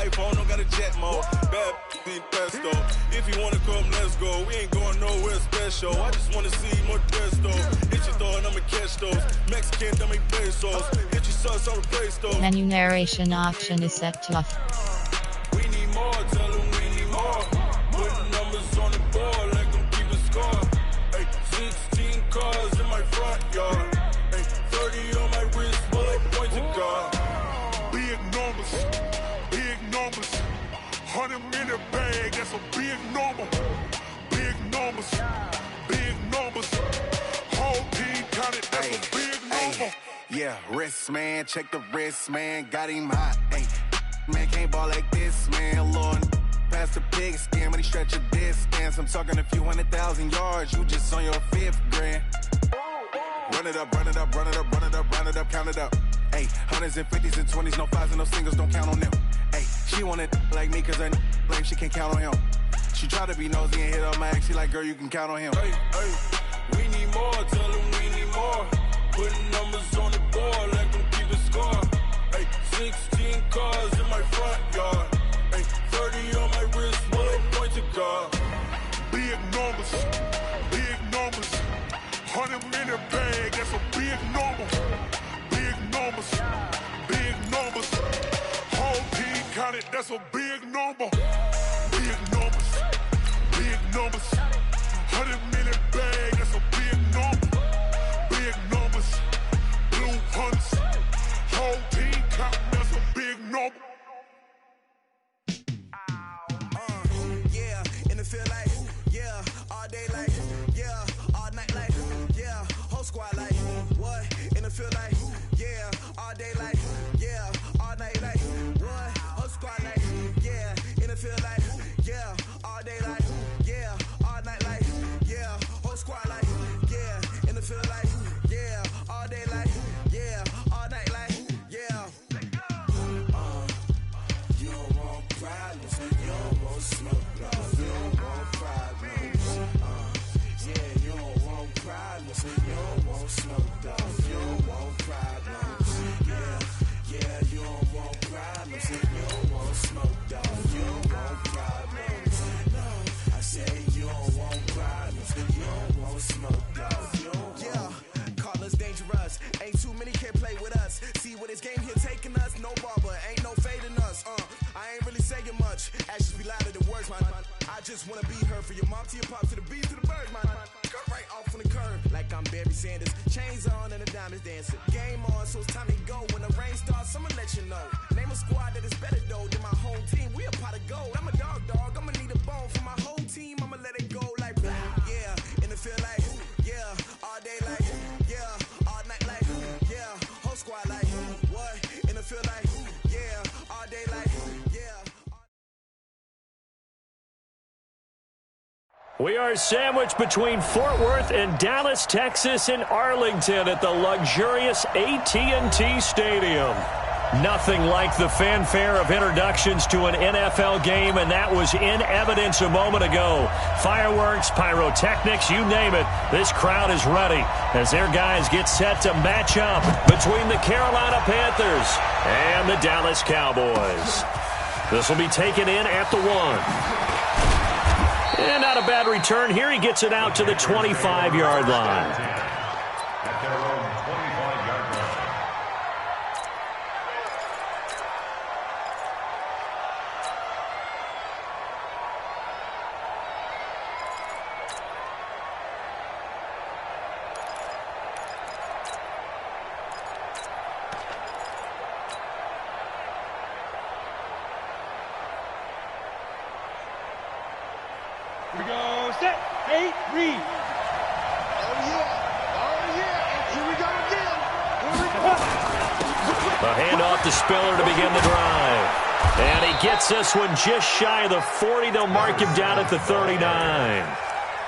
iPhone, don't got a jet mode. Bad being pesto. If you wanna come, let's go. We ain't going nowhere special. I just wanna see more pesto. Hit your throw and I'ma catch those. Mexican, don't make pesos. Hit your sauce, I'll replace those. Menu narration option is set to off. We need more, tell them we need more. Putting numbers on the board, like them keep a score. Ay, 16 cars in my front yard. Ay, 30 on my wrist, bullet points of God. Big numbers, big numbers. 100 minute bag, that's a big number. Big numbers, big numbers. Whole team counted, that's a big number. Yeah, wrist man, check the wrist man, got him hot. Ay, man can't ball like this, man. Lord, past the pig skin when he stretch a distance. I'm talking a few 100,000 yards, you just on your 5th grand. Run it up, run it up, run it up, run it up, run it up, count it up. Ay, hundreds and 50s and 20s, no 5s and no singles, don't count on them. Ay, she want it like me cause her lame, she can't count on him. She try to be nosy and hit up my ex, she like, girl, you can count on him. Hey, hey, we need more, tell them we need more. Putting numbers on the board, like them keep a score. Hey, 16 cars in my front yard. Hey, 30 on my wrist, bullet points of God. Big numbers, big numbers. 100 minute bag, that's a big number. Big numbers, big numbers. Whole team counted, that's a big number. Big numbers, big numbers. 100 minute bag, that's a big number. Big numbers, blue hunts. Whole team counting, that's a big number. Yeah, in the field like, yeah, all day like, yeah, all night like, yeah, whole squad like, what? In the field like, yeah, all day like, yeah, all night like, what? Whole squad like, yeah, in the field like, yeah, all day like, yeah, all night like, yeah, whole squad like, yeah, in the field like, yeah, all day like, yeah, all night like, yeah. You don't want problems, you don't want smoke, you don't want problems. Yeah, you don't want problems, you don't want smoke, you don't want problems. Yeah, you don't want problems, you don't want smoke, you don't want problems. No, I say you don't want problems, you don't want smoke, you don't want. Yeah, call us dangerous, ain't too many can play with us. See where this game here taking us, no barber, ain't no fading us. I ain't really saying much, actions be louder than words, man. I just wanna be heard from your mom to your pop to the beat to the birds, man. Cut right off on the curb, like I'm Barry Sanders. Chains on and the diamonds dancing. Game on, so it's time to go. When the rain starts, I'ma let you know. Name a squad that is better though than my home team. We a pot of gold. I'm a dog, I'ma need a bone for my whole team. I'ma let it go like blah. Yeah, in the field like, yeah, all day like, yeah, all night like, yeah, whole squad like, what? In the field like, yeah, all day like, yeah. We are sandwiched between Fort Worth and Dallas, Texas, and Arlington at the luxurious AT&T Stadium. Nothing like the fanfare of introductions to an NFL game, and that was in evidence a moment ago. Fireworks, pyrotechnics, you name it. This crowd is ready as their guys get set to match up between the Carolina Panthers and the Dallas Cowboys. This will be taken in at the 1. And not a bad return here. He gets it out to the 25-yard line. We go, set, 8, read. Oh, yeah. Here we go again. A handoff to Spiller to begin the drive. And he gets this one just shy of the 40. They'll mark him down at the 39.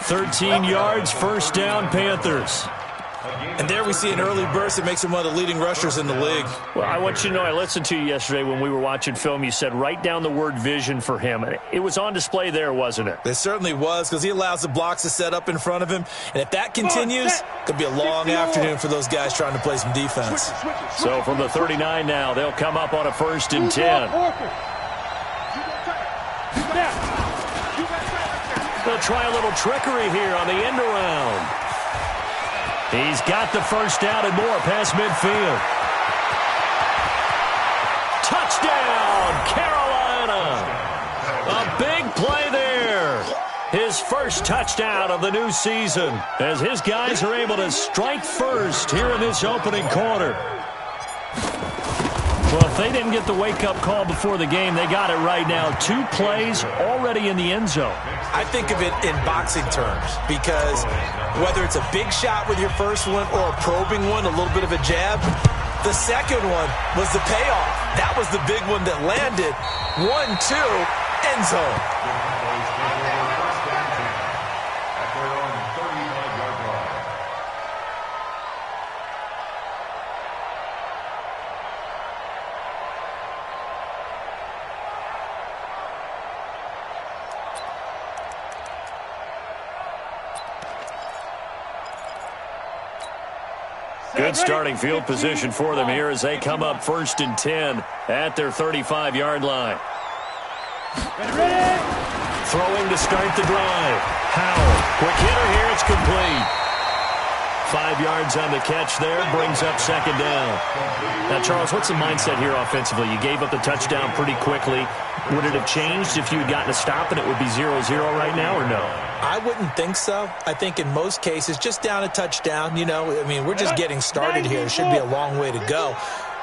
13 yards, first down, Panthers. And there we see an early burst that makes him one of the leading rushers in the league. Well, I want you to know, I listened to you yesterday when we were watching film. You said write down the word vision for him. It was on display there, wasn't it? It certainly was, because he allows the blocks to set up in front of him. And if that continues, it could be a long afternoon for those guys trying to play some defense. So from the 39 now, they'll come up on a 1st and 10. They'll try a little trickery here on the end around. He's got the first down and more past midfield. Touchdown, Carolina! A big play there. His first touchdown of the new season as his guys are able to strike first here in this opening quarter. Well, if they didn't get the wake-up call before the game, they got it right now. 2 plays already in the end zone. I think of it in boxing terms because whether it's a big shot with your first one or a probing one, a little bit of a jab, the second one was the payoff. That was the big one that landed. 1-2, end zone. Good starting field position for them here as they come up 1st and 10 at their 35-yard line. Throwing to start the drive. Howell, quick hitter here, it's complete. 5 yards on the catch there, brings up 2nd down. Now, Charles, what's the mindset here offensively? You gave up the touchdown pretty quickly. Would it have changed if you had gotten a stop and it would be 0-0 right now, or no? I wouldn't think so. I think in most cases, just down a touchdown, we're just getting started here. It should be a long way to go.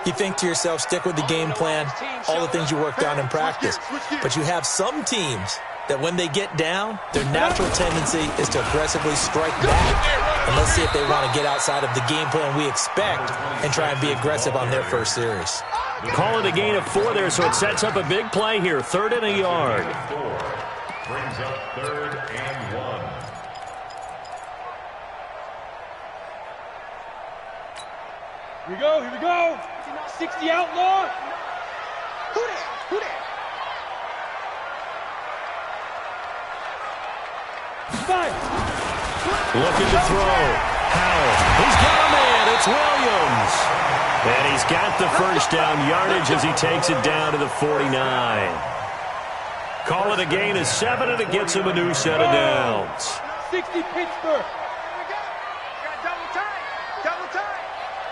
You think to yourself, stick with the game plan, all the things you worked on in practice. But you have some teams that when they get down, their natural tendency is to aggressively strike back. And let's see if they want to get outside of the game plan we expect and try and be aggressive on their first series. Call it a gain of 4 there, so it sets up a big play here. 3rd and a yard. Brings up 3rd and 1. Here we go, here we go. 60 outlaw. Who that? Who that? 5. Looking to throw. Howell. He's got a man. It's Williams. And he's got the first down yardage as he takes it down to the 49. Call it a gain of 7, and it gets him a new set of downs. 60 Pittsburgh.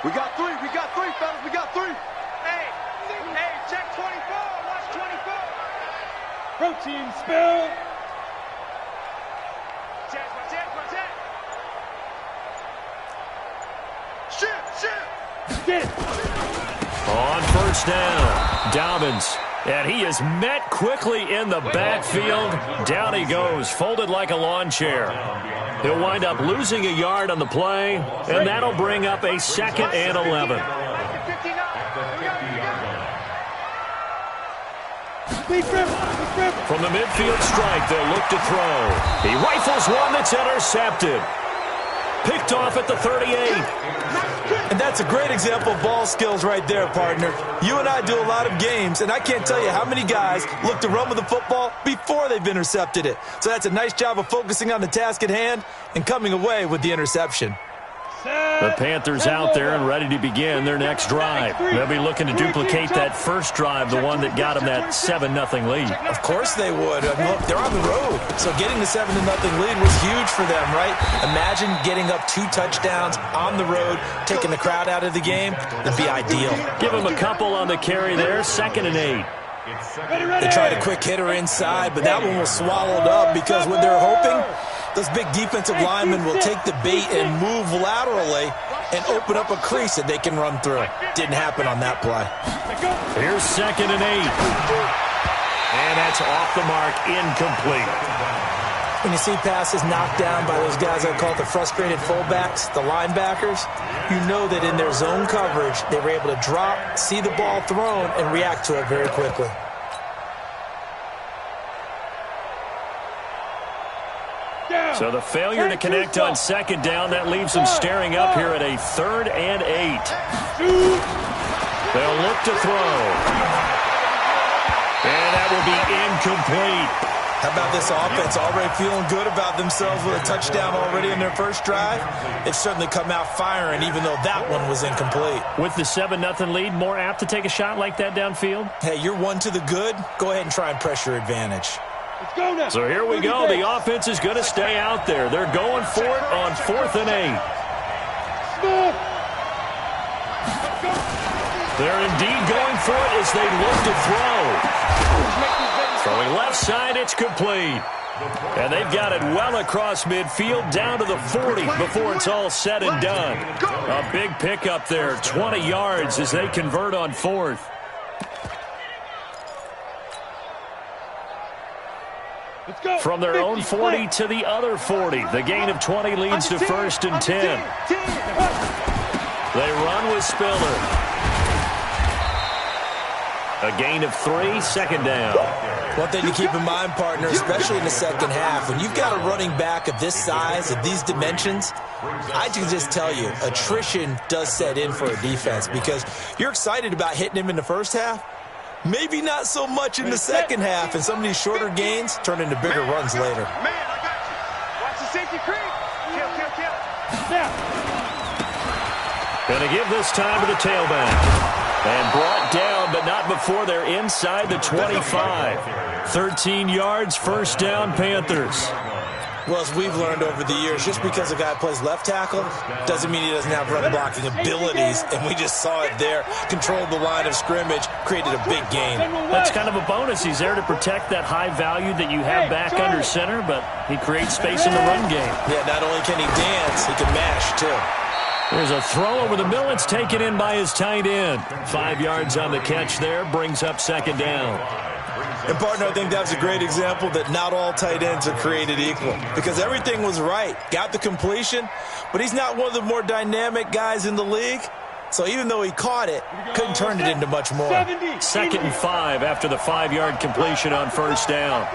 We got 3, fellas, we got 3. Hey, check 24, watch 24. Protein spill. Check. Shit. On first down, Dobbins. And he is met quickly in the backfield. Down he goes, folded like a lawn chair. He'll wind up losing a yard on the play, and that'll bring up a 2nd and 11. From the midfield strike, they'll look to throw. He rifles one that's intercepted. Picked off at the 38. And that's a great example of ball skills right there, partner. You and I do a lot of games, and I can't tell you how many guys look to run with the football before they've intercepted it. So that's a nice job of focusing on the task at hand and coming away with the interception. The Panthers out there and ready to begin their next drive. They'll be looking to duplicate that first drive, the one that got them that 7-0 lead. Of course they would. I mean, look, they're on the road, so getting the 7-0 lead was huge for them, right? Imagine getting up 2 touchdowns on the road, taking the crowd out of the game. That'd be ideal. Give them a couple on the carry there, 2nd and 8. They tried a quick hitter inside, but that one was swallowed up because what they're hoping, those big defensive linemen will take the bait and move laterally and open up a crease that they can run through. Didn't happen on that play. Here's 2nd and 8. And that's off the mark, incomplete. When you see passes knocked down by those guys I call the frustrated fullbacks, the linebackers, you know that in their zone coverage, they were able to drop, see the ball thrown, and react to it very quickly. So the failure to connect on 2nd down, that leaves them staring up here at a 3rd and 8. They'll look to throw. And that will be incomplete. How about this offense already feeling good about themselves with a touchdown already in their first drive? They've certainly come out firing, even though that one was incomplete. With the 7-0 lead, more apt to take a shot like that downfield? Hey, you're one to the good. Go ahead and try and press your advantage. Let's go now. So here we go. The offense is going to stay out there. They're going for it on 4th and 8. They're indeed going for it as they look to throw. Throwing left side, it's complete. And they've got it well across midfield down to the 40 before it's all said and done. A big pickup there, 20 yards as they convert on 4th. From their own 40 to the other 40. The gain of 20 leads to 1st and 10. They run with Spiller. A gain of 3, 2nd down. One thing to keep in mind, partner, especially in the second half, when you've got a running back of this size, of these dimensions, I can just tell you, attrition does set in for a defense because you're excited about hitting him in the first half. Maybe not so much in the second half, and some of these shorter gains turn into bigger runs later. Man, I got you. Watch the safety creep. Kill. Going to give this time to the tailback. And brought down, but not before they're inside the 25. 13 yards, 1st down, Panthers. Well, as we've learned over the years, just because a guy plays left tackle doesn't mean he doesn't have run blocking abilities, and we just saw it there. Controlled the line of scrimmage, created a big gain. That's kind of a bonus. He's there to protect that high value that you have back under center, but he creates space in the run game. Yeah, not only can he dance, he can mash, too. There's a throw over the middle. It's taken in by his tight end. 5 yards on the catch there. Brings up 2nd down. And, partner, I think that was a great example that not all tight ends are created equal because everything was right. Got the completion, but he's not one of the more dynamic guys in the league. So even though he caught it, couldn't turn it into much more. 2nd and 5 after the 5-yard completion on 1st down.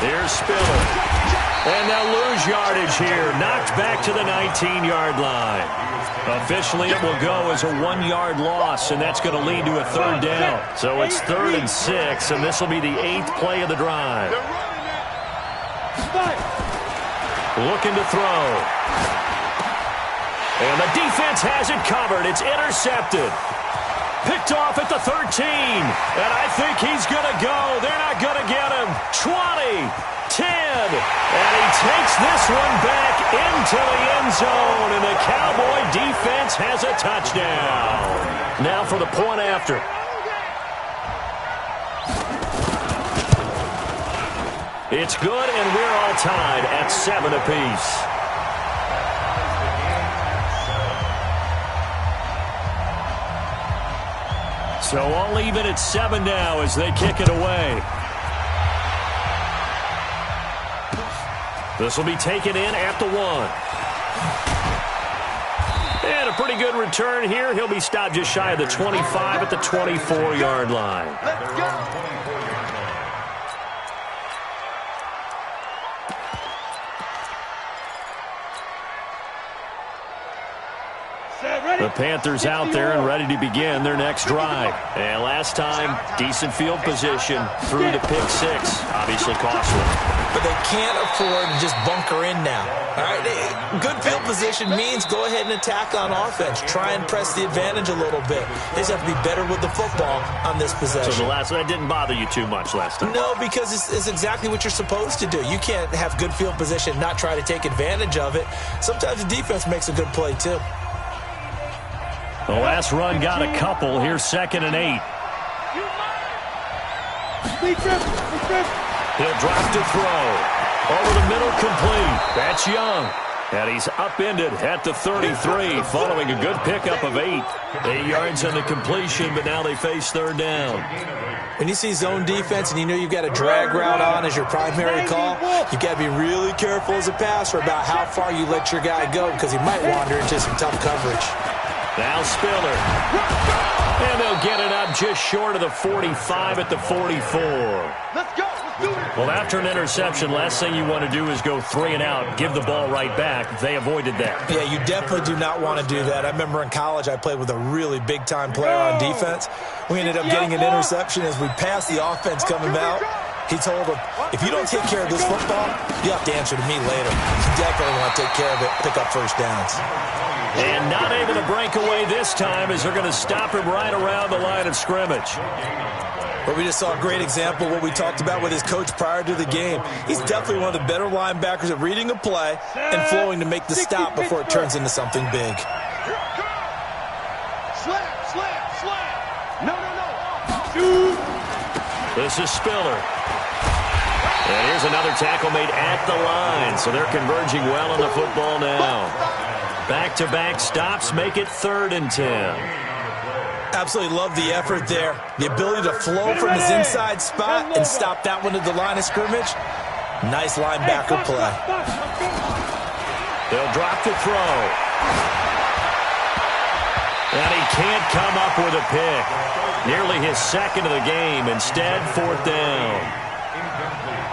Here's Spiller. And they'll lose yardage here. Knocked back to the 19-yard line. Officially, it will go as a 1-yard loss, and that's going to lead to a 3rd down. So it's 3rd and 6, and this will be the 8th play of the drive. Looking to throw. And the defense has it covered. It's intercepted. Picked off at the 13. And I think he's going to go. They're not going to get him. 20. 10, and he takes this one back into the end zone, and the Cowboy defense has a touchdown. Now for the point after. It's good, and we're all tied at 7 apiece. So all even at 7 now as they kick it away. This will be taken in at the 1. And a pretty good return here. He'll be stopped just shy of the 25 at the 24-yard line. Let's go. The Panthers out there and ready to begin their next drive. And last time, decent field position through the pick 6. Obviously costly. But they can't afford to just bunker in now. All right, good field position means go ahead and attack on offense. Try and press the advantage a little bit. They just have to be better with the football on this possession. So that didn't bother you too much last time? No, because it's exactly what you're supposed to do. You can't have good field position, not try to take advantage of it. Sometimes the defense makes a good play, too. The last run got a couple. Here's 2nd and 8. He'll drop to throw. Over the middle, complete. That's Young. And he's upended at the 33, following a good pickup of 8. 8 yards on the completion, but now they face 3rd down. When you see zone defense and you know you've got a drag route on as your primary call, you've got to be really careful as a passer about how far you let your guy go because he might wander into some tough coverage. Now Spiller. And they'll get it up just short of the 45 at the 44. Let's go. Let's do it. Well, after an interception, last thing you want to do is go 3 and out, give the ball right back. They avoided that. Yeah, you definitely do not want to do that. I remember in college I played with a really big-time player on defense. We ended up getting an interception as we passed the offense coming out. He told him, if you don't take care of this football, you have to answer to me later. You definitely want to take care of it, pick up first downs. And not able to break away this time as they're going to stop him right around the line of scrimmage. Well, we just saw a great example of what we talked about with his coach prior to the game. He's definitely one of the better linebackers at reading a play and flowing to make the stop before it turns into something big. No. Shoot. This is Spiller. And here's another tackle made at the line. So they're converging well on the football now. Back-to-back stops make it 3rd and 10. Absolutely love the effort there. The ability to flow from his inside spot and stop that one at the line of scrimmage. Nice linebacker play. They'll drop the throw. And he can't come up with a pick. Nearly his 2nd of the game. Instead, 4th down.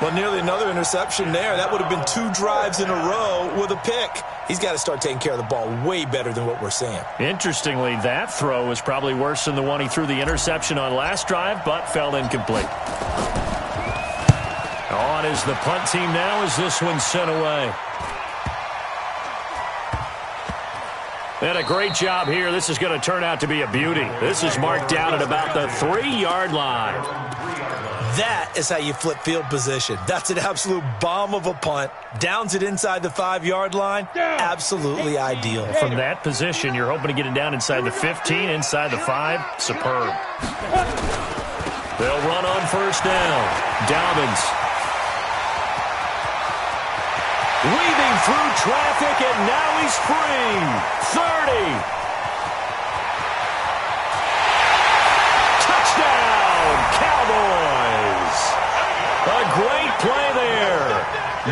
Well, nearly another interception there. That would have been 2 drives in a row with a pick. He's got to start taking care of the ball way better than what we're seeing. Interestingly, that throw was probably worse than the one he threw the interception on last drive, but fell incomplete. On is the punt team now as this one's sent away. And a great job here. This is going to turn out to be a beauty. This is marked down at about the 3-yard line. That is how you flip field position. That's an absolute bomb of a punt. Downs it inside the 5-yard line. Absolutely ideal. From that position, you're hoping to get it down inside the 15, inside the 5. Superb. They'll run on 1st down. Dobbins. Weaving through traffic, and now he's free. 30. Touchdown, Cowboys. A great play there.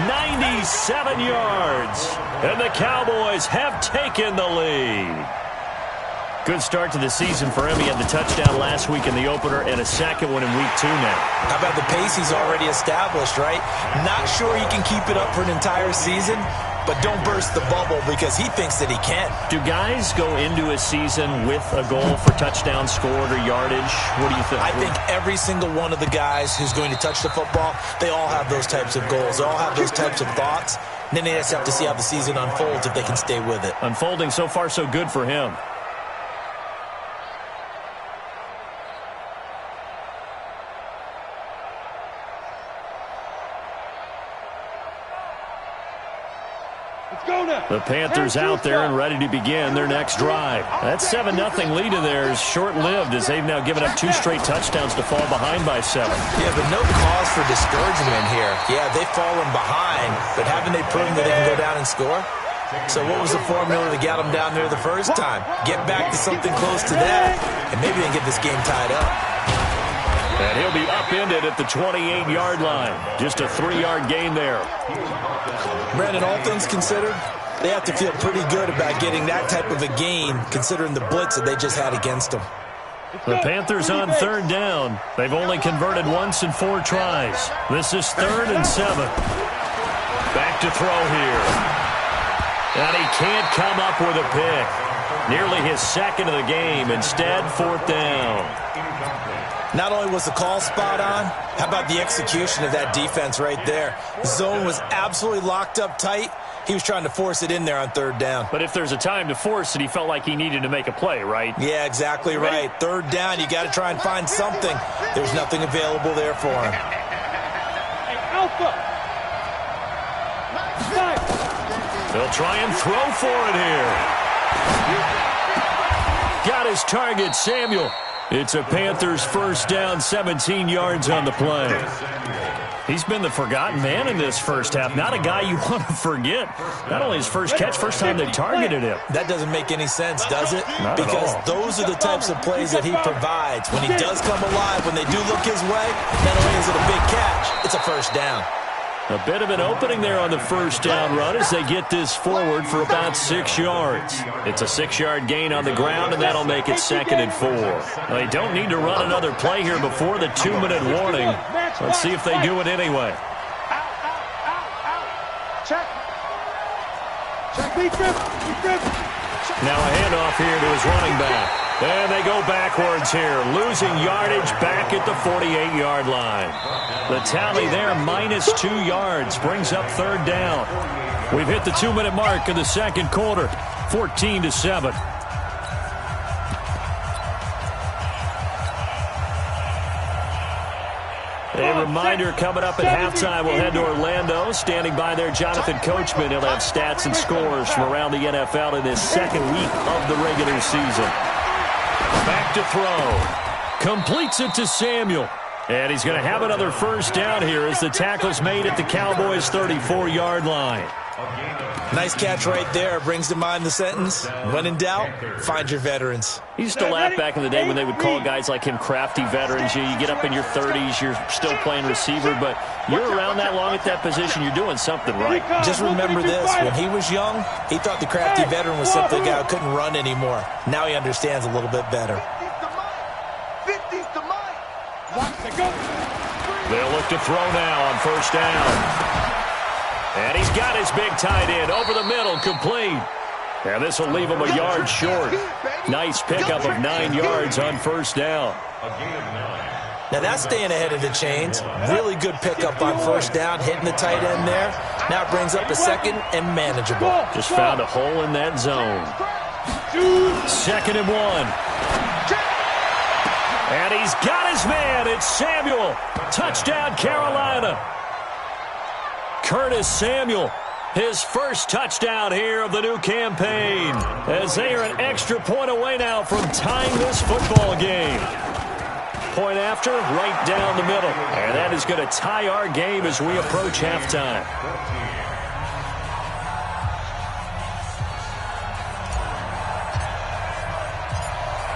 97 yards. And the Cowboys have taken the lead. Good start to the season for him. He had the touchdown last week in the opener and a second one in week 2 now. How about the pace he's already established, right? Not sure he can keep it up for an entire season, but don't burst the bubble because he thinks that he can. Do guys go into a season with a goal for touchdown scored or yardage? What do you think? I think every single one of the guys who's going to touch the football, they all have those types of goals. They all have those types of thoughts. And then they just have to see how the season unfolds if they can stay with it. Unfolding so far so good for him. The Panthers out there and ready to begin their next drive. That 7-0 lead of theirs short-lived as they've now given up 2 straight touchdowns to fall behind by 7. Yeah, but no cause for discouragement here. Yeah, they've fallen behind, but haven't they proven that they can go down and score? So what was the formula that got them down there the first time? Get back to something close to that, and maybe they can get this game tied up. And he'll be upended at the 28-yard line. Just a 3-yard gain there. Brandon, all things considered, they have to feel pretty good about getting that type of a gain considering the blitz that they just had against them. The Panthers on 3rd down. They've only converted once in 4 tries. This is 3rd and 7. Back to throw here. And he can't come up with a pick. Nearly his 2nd of the game. Instead, 4th down. Not only was the call spot on, how about the execution of that defense right there? The zone was absolutely locked up tight. He was trying to force it in there on 3rd down. But if there's a time to force it, he felt like he needed to make a play, right? Yeah, exactly right. 3rd down, you got to try and find something. There's nothing available there for him. Hey, Alpha. They'll try and throw for it here. Got his target, Samuel. It's a Panthers 1st down, 17 yards on the play. He's been the forgotten man in this first half. Not a guy you want to forget. Not only his first catch, first time they targeted him. That doesn't make any sense, does it? Not because at all. Those are the types of plays that he provides. When he does come alive, when they do look his way, not only is it a big catch, it's a 1st down. A bit of an opening there on the 1st down run as they get this forward for about 6 yards. It's a 6-yard gain on the ground, and that'll make it 2nd and 4. They don't need to run another play here before the 2-minute warning. Let's see if they do it anyway. Check. Now a handoff here to his running back. And they go backwards here, losing yardage back at the 48-yard line. The tally there, -2 yards, brings up 3rd down. We've hit the 2-minute mark of the 2nd quarter, 14-7. A reminder coming up at halftime, we'll head to Orlando. Standing by there, Jonathan Coachman. He'll have stats and scores from around the NFL in this second week of the regular season. Back to throw. Completes it to Samuel. And he's going to have another first down here as the tackle's made at the Cowboys' 34-yard line. Nice catch right there. Brings to mind the sentence, when in doubt, find your veterans. He used to laugh back in the day when they would call guys like him crafty veterans. You get up in your 30s, you're still playing receiver, but you're around that long at that position, you're doing something right. Just remember this. When he was young, he thought the crafty veteran was simply a guy who couldn't run anymore. Now he understands a little bit better. They'll look to throw now on first down. And he's got his big tight end over the middle, complete. And this will leave him a yard short. Nice pickup of 9 yards on first down. Now that's staying ahead of the chains. Really good pickup on first down, hitting the tight end there. Now it brings up a second and manageable. Just found a hole in that zone. 2nd and 1. And he's got his man. It's Samuel. Touchdown, Carolina. Curtis Samuel, his first touchdown here of the new campaign, as they are an extra point away now from tying this football game. Point after, right down the middle. And that is going to tie our game as we approach halftime.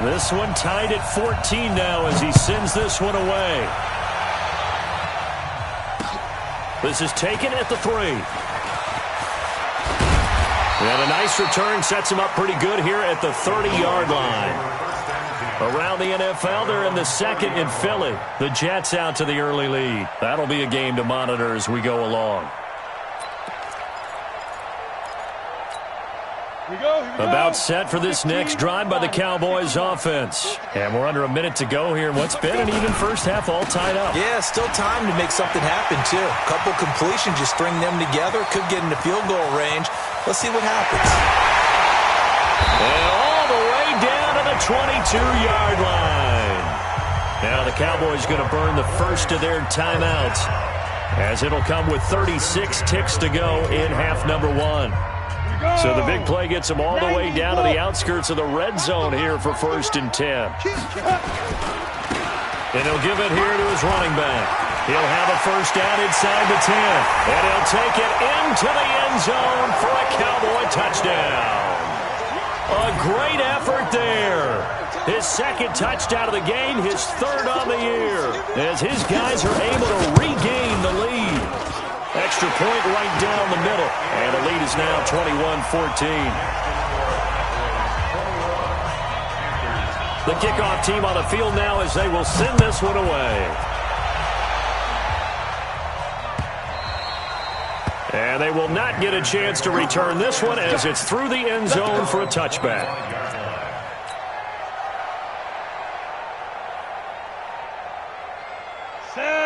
This one tied at 14 now as he sends this one away. This is taken at the 3. And a nice return sets him up pretty good here at the 30-yard line. Around the NFL, they're in the second in Philly. The Jets out to the early lead. That'll be a game to monitor as we go along. About set for this next drive by the Cowboys offense. And we're under a minute to go here in what's been an even first half, all tied up. Yeah, still time to make something happen, too. A couple completions, just string them together. Could get into field goal range. Let's see what happens. And all the way down to the 22-yard line. Now the Cowboys going to burn the first of their timeouts, as it'll come with 36 ticks to go in half number 1. So the big play gets him all the way down to the outskirts of the red zone here for 1st and 10. And he'll give it here to his running back. He'll have a first down inside the 10. And he'll take it into the end zone for a Cowboy touchdown. A great effort there. His 2nd touchdown of the game, his 3rd on the year, as his guys are able to regain the lead. Extra point right down the middle. And the lead is now 21-14. The kickoff team on the field now as they will send this one away. And they will not get a chance to return this one as it's through the end zone for a touchback.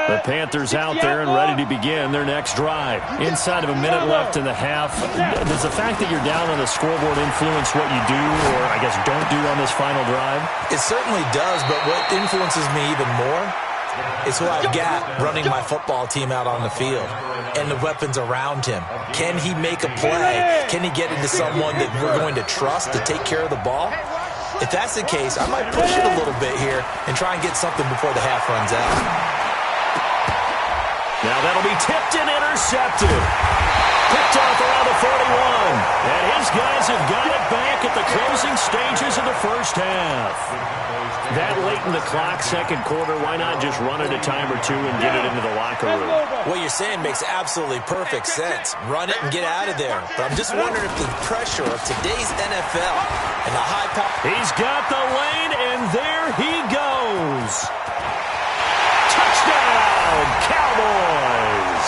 The Panthers out there and ready to begin their next drive. Inside of a minute left in the half, does the fact that you're down on the scoreboard influence what you do, or I guess don't do on this final drive? It certainly does, but what influences me even more is who I've got running my football team out on the field and the weapons around him. Can he make a play? Can he get into someone that we're going to trust to take care of the ball? If that's the case, I might push it a little bit here and try and get something before the half runs out. Now that'll be tipped and intercepted. Picked off around the 41. And his guys have got it back at the closing stages of the first half. That late in the clock, 2nd quarter, why not just run it a time or two and get it into the locker room? What you're saying makes absolutely perfect sense. Run it and get out of there. But I'm just wondering if the pressure of today's NFL and the high power... He's got the lane, and there he goes. Touchdown, Cowboys!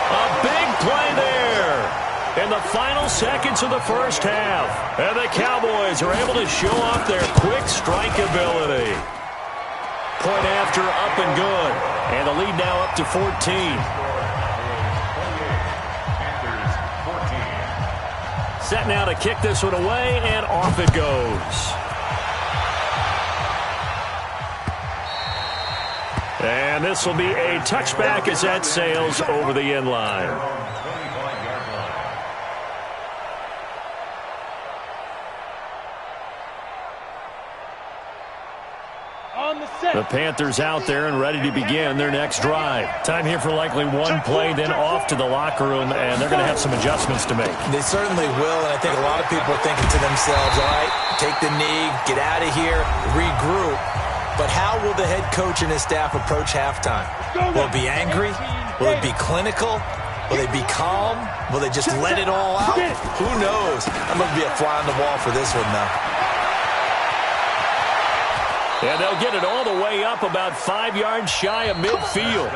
A big play there in the final seconds of the first half. And the Cowboys are able to show off their quick strike ability. Point after, up and good. And the lead now up to 14. Set now to kick this one away, and off it goes. And this will be a touchback as that sails over the end line. The Panthers out there and ready to begin their next drive. Time here for likely one play, then off to the locker room, and they're going to have some adjustments to make. They certainly will, and I think a lot of people are thinking to themselves, all right, take the knee, get out of here, regroup. But how will the head coach and his staff approach halftime? Will it be angry? Will it be clinical? Will they be calm? Will they just let it all out? Who knows? I'm going to be a fly on the wall for this one, though. And they'll get it all the way up about 5 yards shy of midfield.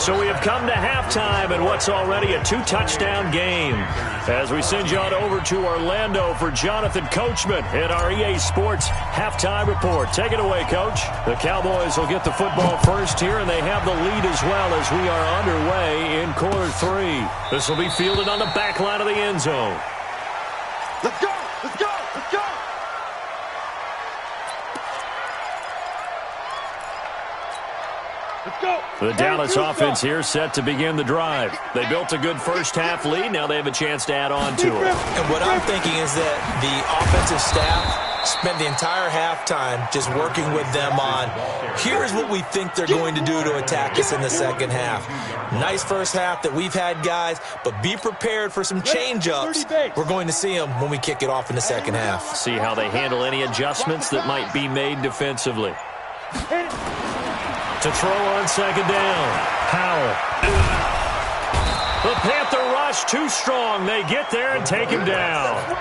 So we have come to halftime in what's already a 2-touchdown game. As we send you on over to Orlando for Jonathan Coachman at our EA Sports Halftime Report. Take it away, Coach. The Cowboys will get the football first here, and they have the lead as well as we are underway in quarter 3. This will be fielded on the back line of the end zone. Let's go! Let's go! Let's go! The Dallas offense here set to begin the drive. They built a good first-half lead. Now they have a chance to add on to it. And what I'm thinking is that the offensive staff spent the entire halftime just working with them on, here's what we think they're going to do to attack us in the second half. Nice first half that we've had, guys, but be prepared for some change-ups. We're going to see them when we kick it off in the second half. See how they handle any adjustments that might be made defensively. To throw on second down. Powell. The Panther rush too strong. They get there and take him down.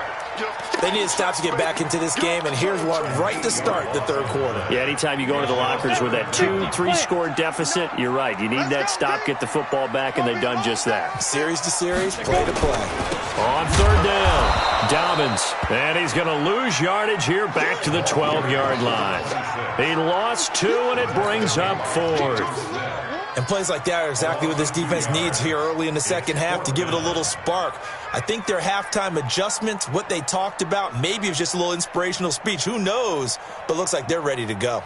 They need to stop to get back into this game, and here's one right to start the third quarter. Yeah, anytime you go into the lockers with that 2-3 score deficit, you're right. You need that stop, get the football back, and they've done just that. Series to series, play to play. On third down, Dobbins. And he's going to lose yardage here back to the 12-yard line. He lost 2, and it brings up 4th. And plays like that are exactly what this defense needs here early in the second half to give it a little spark. I think their halftime adjustments, what they talked about, maybe it was just a little inspirational speech. Who knows? But looks like they're ready to go.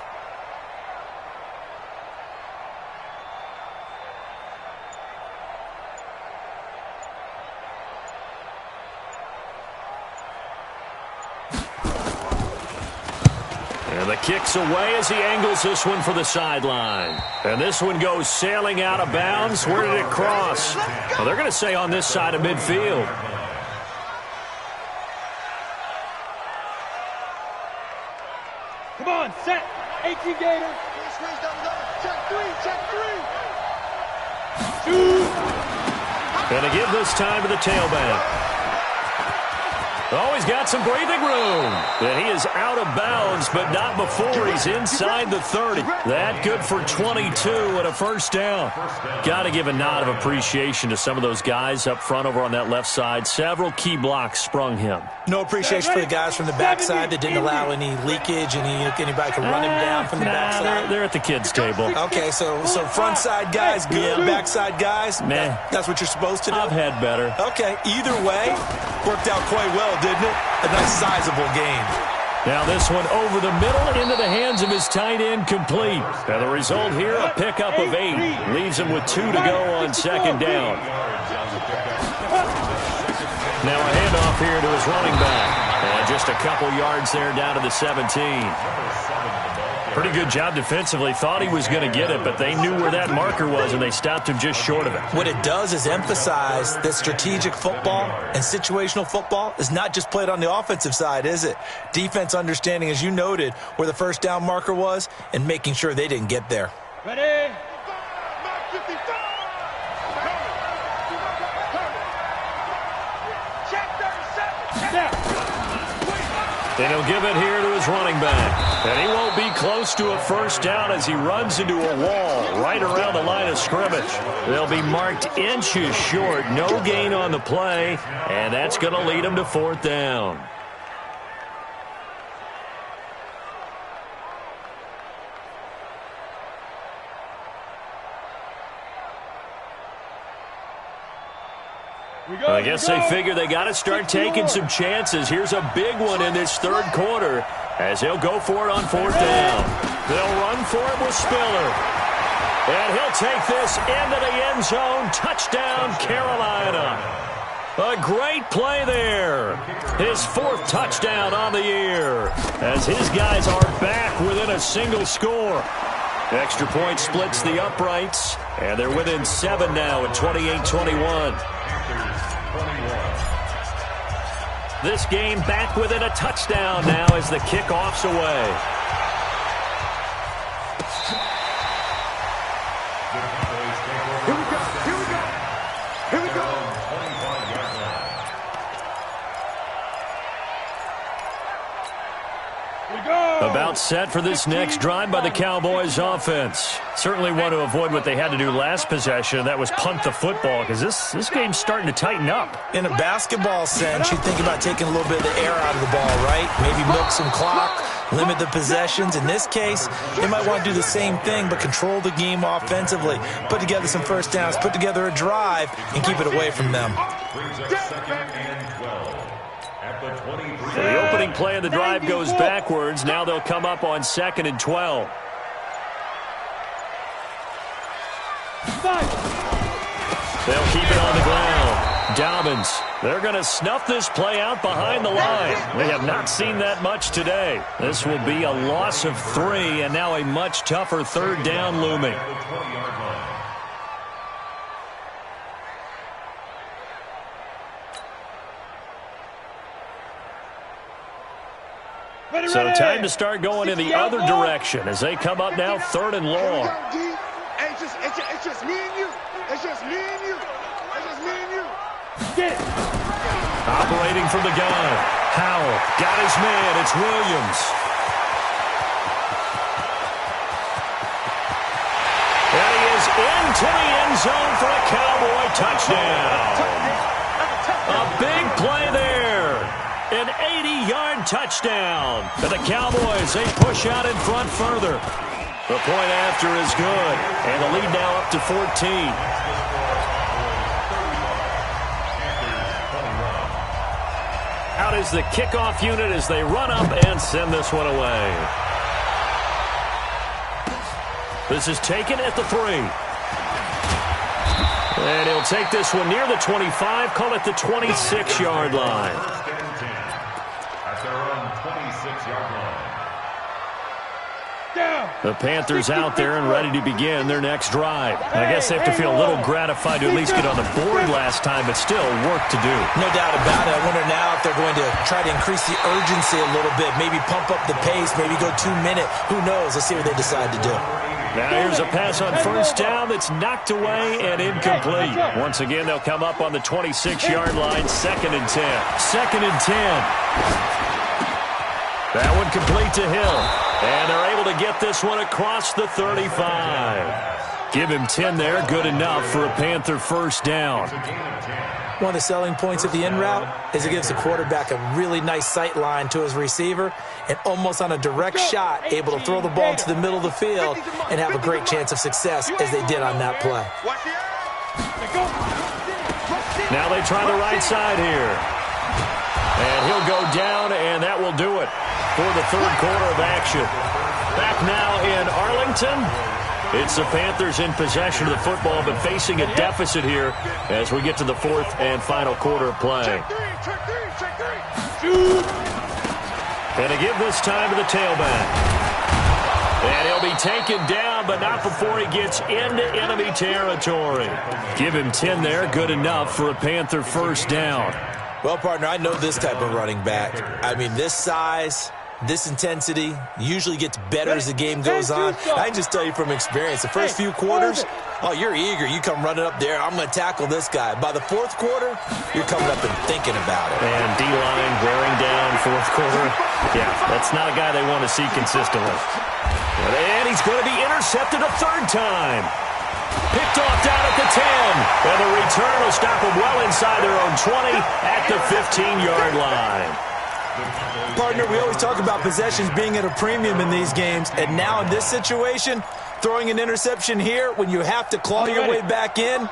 And the kick's away as he angles this one for the sideline. And this one goes sailing out of bounds. Where did it cross? Well, they're going to say on this side of midfield. Come on, set. 18 Gator. Check 3. 2. Going to give this time to the tailback. Oh, he's got some breathing room. And he is out of bounds, but not before he's inside the 30. That good for 22 and a first down. Got to give a nod of appreciation to some of those guys up front over on that left side. Several key blocks sprung him. No appreciation for the guys from the backside that didn't allow any leakage, anybody could run him down from the backside. They're at the kids' table. Okay, so front side guys good, backside guys, man, that's what you're supposed to do? I've had better. Okay, either way, worked out quite well, didn't it? A nice sizable gain. Now this one over the middle into the hands of his tight end, complete. Now the result here, a pickup of 8. Leaves him with 2 to go on second down. Now a handoff here to his running back. And just a couple yards there down to the 17. Pretty good job defensively. Thought he was going to get it, but they knew where that marker was, and they stopped him just short of it. What it does is emphasize that strategic football and situational football is not just played on the offensive side, is it? Defense understanding, as you noted, where the first down marker was and making sure they didn't get there. Ready? And he'll give it here to his running back. And he won't be close to a first down as he runs into a wall right around the line of scrimmage. They'll be marked inches short. No gain on the play. And that's going to lead him to 4th down. I guess they figure they got to start taking some chances. Here's a big one in this third quarter as they'll go for it on 4th down. They'll run for it with Spiller. And he'll take this into the end zone. Touchdown, Carolina. A great play there. His 4th touchdown on the year as his guys are back within a single score. Extra point splits the uprights, and they're within 7 now at 28-21. This game back within a touchdown now as the kickoff's away. Here we go. Here we go. About set for this next drive by the Cowboys offense. Certainly want to avoid what they had to do last possession. That was punt the football because this game's starting to tighten up. In a basketball sense, you think about taking a little bit of the air out of the ball, right? Maybe milk some clock, limit the possessions. In this case, they might want to do the same thing but control the game offensively. Put together some first downs, put together a drive, and keep it away from them. So the opening play of the drive goes backwards. Now they'll come up on 2nd and 12. They'll keep it on the ground. Dobbins, they're going to snuff this play out behind the line. We have not seen that much today. This will be a loss of 3, and now a much tougher 3rd down looming. So time to start going in the other direction as they come up now 3rd and long. It's just me and you. It's just me and you. It's just me and you. Get it. Operating from the gun. Howell got his man. It's Williams. And he is into the end zone for a Cowboy touchdown. A big play there. An 80-yard touchdown. And the Cowboys, they push out in front further. The point after is good. And the lead now up to 14. Out is the kickoff unit as they run up and send this one away. This is taken at the 3. And he'll take this one near the 25, call it the 26-yard line. The Panthers out there and ready to begin their next drive. I guess they have to feel a little gratified to at least get on the board last time, but still work to do. No doubt about it. I wonder now if they're going to try to increase the urgency a little bit, maybe pump up the pace, maybe go 2-minute. Who knows? Let's see what they decide to do. Now here's a pass on 1st down that's knocked away and incomplete. Once again, they'll come up on the 26-yard line, 2nd and 10. 2nd and 10. That one complete to Hill. And they're able to get this one across the 35. Give him 10 there. Good enough for a Panther 1st down. One of the selling points of the in route is it gives the quarterback a really nice sight line to his receiver and almost on a direct shot able to throw the ball into the middle of the field and have a great chance of success as they did on that play. Now they try the right side here. And he'll go down, and that will do it for the 3rd quarter of action. Back now in Arlington. It's the Panthers in possession of the football, but facing a deficit here as we get to the 4th and final quarter of play. And a give this time to the tailback. And he'll be taken down, but not before he gets into enemy territory. Give him 10 there. Good enough for a Panther 1st down. Well, partner, I know this type of running back. I mean, this size, this intensity usually gets better as the game goes on. I can just tell you from experience, the first few quarters, oh, you're eager. You come running up there, I'm going to tackle this guy. By the 4th quarter, you're coming up and thinking about it. And D-line wearing down 4th quarter. Yeah, that's not a guy they want to see consistently. And he's going to be intercepted a 3rd time. Picked off down at the 10. And the return will stop them well inside their own 20 at the 15-yard line. Partner, we always talk about possessions being at a premium in these games. And now in this situation, throwing an interception here when you have to claw your way back in,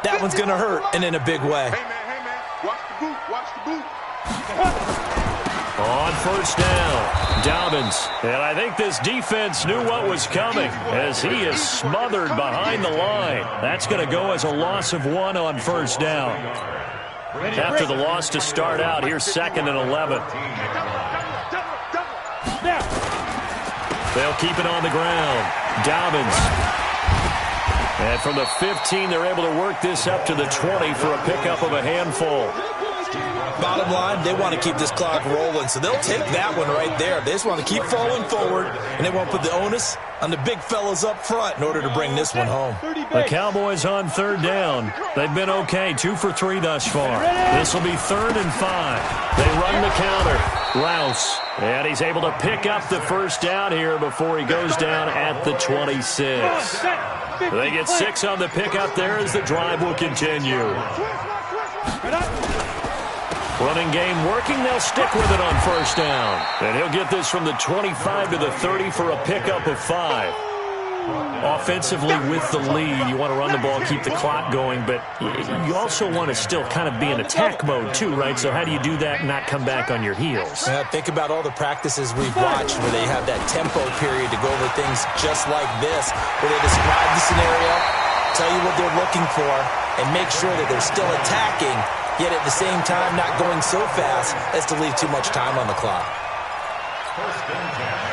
that one's going to hurt and in a big way. Hey, man, watch the boot, watch the boot. On first down, Dobbins. And I think this defense knew what was coming as he is smothered behind the line. That's going to go as a loss of 1 on first down. After the loss to start out, here's 2nd and 11. They'll keep it on the ground. Dobbins. And from the 15, they're able to work this up to the 20 for a pickup of a handful. Bottom line, they want to keep this clock rolling, so they'll take that one right there. They just want to keep falling forward, and they won't put the onus on the big fellas up front in order to bring this one home. The Cowboys on 3rd down. They've been okay, 2 for 3 thus far. This will be 3rd and 5. They run the counter. Rouse. And he's able to pick up the first down here before he goes down at the 26. They get 6 on the pickup there as the drive will continue. Running game working. They'll stick with it on first down. And he'll get this from the 25 to the 30 for a pickup of 5. Offensively with the lead, you want to run the ball, keep the clock going, but you also want to still kind of be in attack mode too, right? So how do you do that and not come back on your heels? Yeah, think about all the practices we've watched where they have that tempo period to go over things just like this, where they describe the scenario, tell you what they're looking for, and make sure that they're still attacking, yet at the same time not going so fast as to leave too much time on the clock.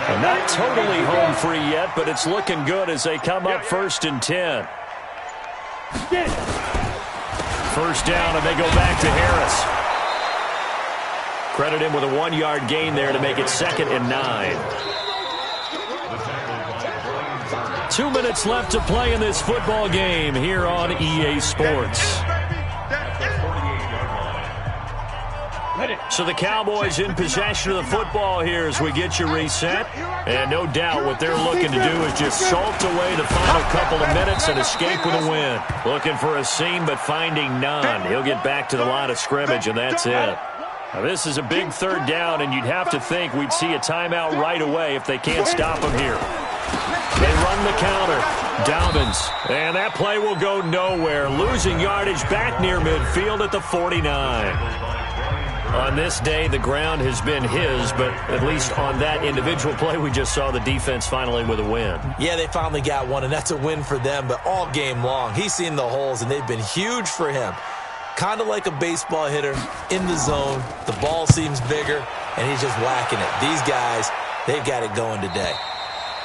And not totally home free yet, but it's looking good as they come up 1st and 10. First down, and they go back to Harris. Credit him with a 1-yard gain there to make it 2nd and 9. 2 minutes left to play in this football game here on EA Sports. So the Cowboys in possession of the football here as we get you reset. And no doubt what they're looking to do is just salt away the final couple of minutes and escape with a win. Looking for a seam but finding none. He'll get back to the line of scrimmage and that's it. Now this is a big 3rd down and you'd have to think we'd see a timeout right away if they can't stop him here. They run the counter. Dobbins. And that play will go nowhere. Losing yardage back near midfield at the 49. On this day, the ground has been his, but at least on that individual play, we just saw the defense finally with a win. Yeah, they finally got one, and that's a win for them, but all game long, he's seen the holes, and they've been huge for him. Kind of like a baseball hitter in the zone. The ball seems bigger, and he's just whacking it. These guys, they've got it going today.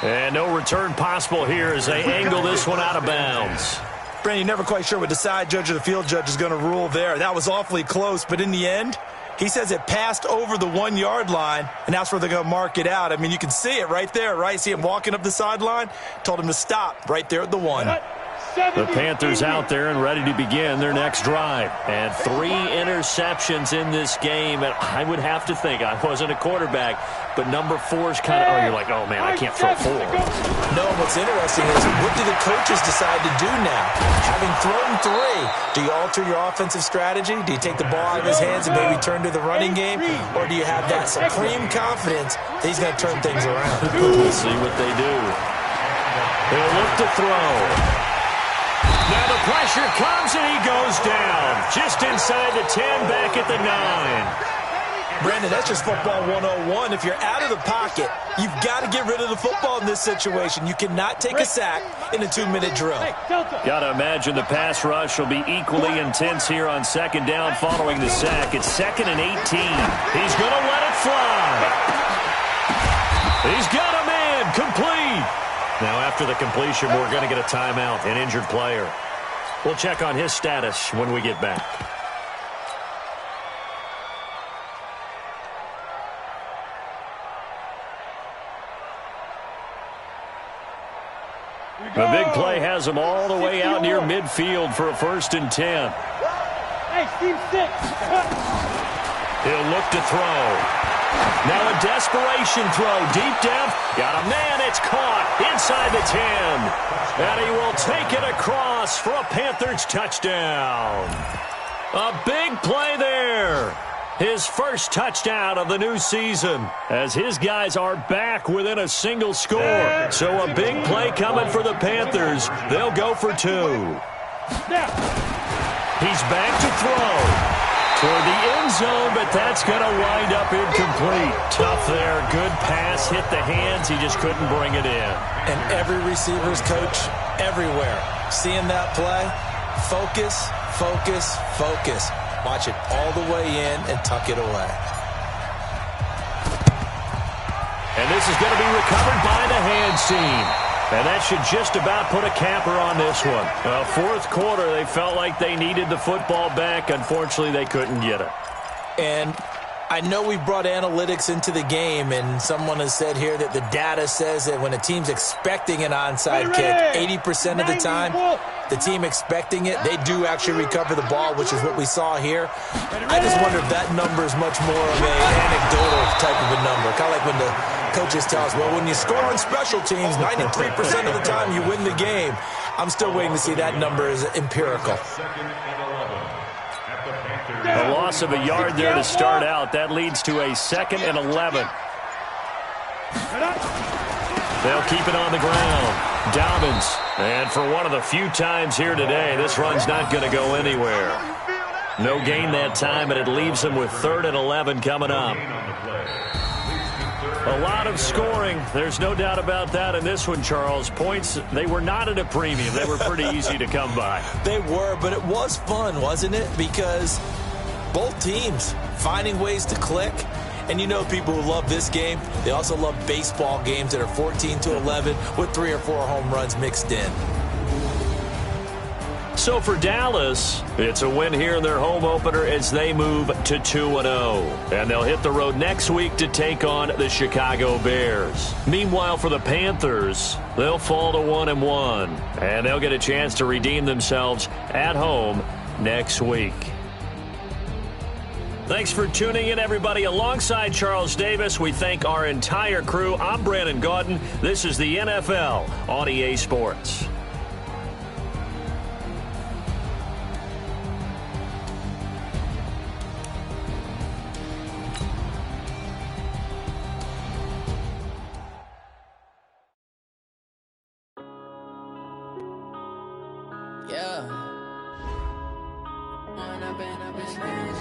And no return possible here as they angle this one out of bounds. Brandon, you're never quite sure what the side judge or the field judge is going to rule there. That was awfully close, but in the end, he says it passed over the 1-yard line, and that's where they're going to mark it out. I mean, you can see it right there, right? See him walking up the sideline? Told him to stop right there at the 1. The Panthers out there and ready to begin their next drive. And 3 interceptions in this game. And I would have to think, I wasn't a quarterback, but number 4 is kind of, you're like, oh, man, I can't throw 4. No, what's interesting is what do the coaches decide to do now? Having thrown 3, do you alter your offensive strategy? Do you take the ball out of his hands and maybe turn to the running game? Or do you have that supreme confidence that he's going to turn things around? We'll see what they do. They'll look to throw. Now the pressure comes and he goes down. Just inside the 10, back at the 9. Brandon, that's just football 101. If you're out of the pocket, you've got to get rid of the football in this situation. You cannot take a sack in a 2-minute drill. Got to imagine the pass rush will be equally intense here on 2nd down following the sack. It's 2nd and 18. He's going to let it fly. He's got a man complete. Now after the completion, we're going to get a timeout, an injured player. We'll check on his status when we get back. The big play has him all the way out near midfield for a 1st and 10. Hey, Steve, 6. He'll look to throw. Now a desperation throw, deep depth. Got a man, it's caught inside the 10. And he will take it across for a Panthers touchdown. A big play there. His first touchdown of the new season as his guys are back within a single score. So a big play coming for the Panthers. They'll go for 2. He's back to throw. toward the end zone, but that's going to wind up incomplete. Tough there. Good pass. Hit the hands. He just couldn't bring it in. And every receiver's coach everywhere, seeing that play, focus, focus, focus. Watch it all the way in and tuck it away. And this is going to be recovered by the hands team. And that should just about put a capper on this one. Well, fourth quarter, they felt like they needed the football back. Unfortunately, they couldn't get it. And I know we brought analytics into the game, and someone has said here that the data says that when a team's expecting an onside kick, 80% of the time, the team expecting it, they do actually recover the ball, which is what we saw here. I just wonder if that number is much more of an anecdotal type of a number. Kind of like when the coaches tell us, well, when you score on special teams, 93% of the time you win the game. I'm still waiting to see that number is empirical. A loss of a yard there to start out. That leads to a 2nd and 11. They'll keep it on the ground. Dobbins. And for one of the few times here today, this run's not going to go anywhere. No gain that time, and it leaves them with 3rd and 11 coming up. A lot of scoring. There's no doubt about that in this one, Charles. Points, they were not at a premium. They were pretty easy to come by. They were, but it was fun, wasn't it? Because both teams finding ways to click. And you know people who love this game, they also love baseball games that are 14-11 with 3 or 4 home runs mixed in. So for Dallas, it's a win here in their home opener as they move to 2-0. And they'll hit the road next week to take on the Chicago Bears. Meanwhile, for the Panthers, they'll fall to 1-1. And they'll get a chance to redeem themselves at home next week. Thanks for tuning in, everybody. Alongside Charles Davis, we thank our entire crew. I'm Brandon Gaudin. This is the NFL on EA Sports. Yeah. Wanna been a bitch.